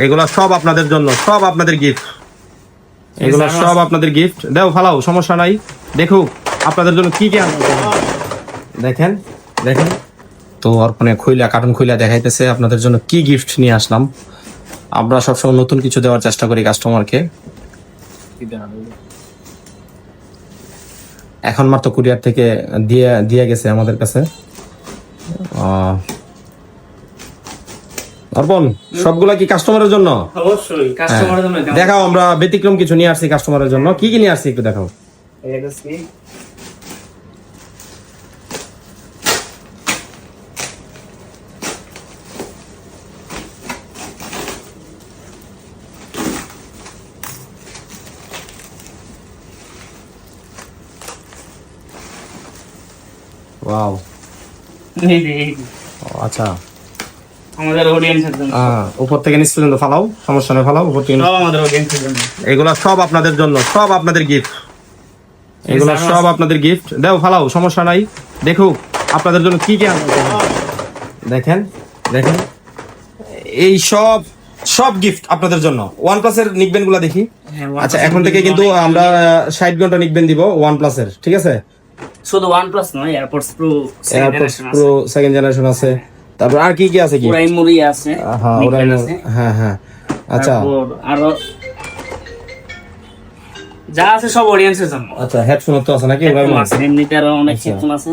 এগুলা সব আপনাদের জন্য, সব আপনাদের গিফট, এগুলো সব আপনাদের গিফট। দাও ফালাও, সমস্যা নাই। দেখুক আপনাদের জন্য কি কি আনতে হবে। দেখেন দেখেন তো অর্পণে খুইলা কার্টুন খুইলা দেখাইতেছে আপনাদের জন্য কি গিফট নিয়ে আসলাম। আমরা সবসময় নতুন কিছু দেওয়ার চেষ্টা করি কাস্টমারকে। এখন মাত্র কুরিয়ার থেকে দিয়ে গেছে আমাদের কাছে। অর্পণ, সবগুলা কি কাস্টমারের জন্য? অবশ্যই কাস্টমারের জন্য। দেখাও, আমরা ব্যতিক্রম কিছু নিয়ে আসছি কাস্টমারের জন্য। কি কি নিয়ে আসছি একটু দেখাও। ওয়াও, আচ্ছা আমাদের অডিয়েন্সের জন্য। উপর থেকে নিচ পর্যন্ত ফালাও, সমস্যা নেই, ফালাও উপর থেকে। সব আমাদের অডিয়েন্সের জন্য। এগুলা সব আপনাদের জন্য, সব আপনাদের গিফট, এগুলা সব আপনাদের গিফট। দাও ফালাও, সমস্যা নাই। দেখুক আপনাদের জন্য কি কি আনতে হবে। দেখেন দেখেন এই সব সব গিফট আপনাদের জন্য। OnePlus এর নিকবেন গুলা দেখি। আচ্ছা, এখন থেকে কিন্তু আমরা 60 ঘন্টা নিকবেন দিব OnePlus এর, ঠিক আছে? শুধু OnePlus নয়, এয়ারপডস প্রো সেকেন্ড জেনারেশন আছে। তারপর আর কি কি আছে? কি ওরাই মুড়ি আছে। হ্যাঁ, ওরাই আছে। হ্যাঁ হ্যাঁ, আচ্ছা। আরো যা আছে সব অডিয়েন্সের জন্য। আচ্ছা, হেডফোন তো আছে নাকি? ওরাই আছে। এমনিতে আরো অনেক হেডফোন আছে।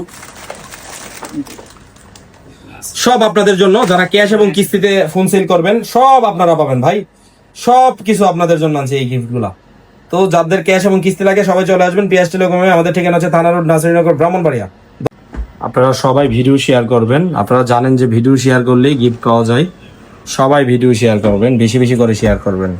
সব আপনাদের জন্য। যারা ক্যাশ এবং কিস্তিতে ফোন সেল করবেন সব আপনারা পাবেন ভাই। সব কিছু আপনাদের জন্য আছে এই গিফটগুলা। তো যাদের ক্যাশ এবং কিস্তি লাগে সবাই চলে আসবেন পিএস টেলিকমে। আমাদের ঠিকানা আছে থানা রোড, নাসিরনগর, ব্রাহ্মণবাড়িয়া। আপনারা সবাই ভিডিও শেয়ার করবেন। আপনারা জানেন যে ভিডিও শেয়ার করলেই গিফট পাওয়া যায়। সবাই ভিডিও শেয়ার করবেন, বেশি বেশি করে শেয়ার করবেন।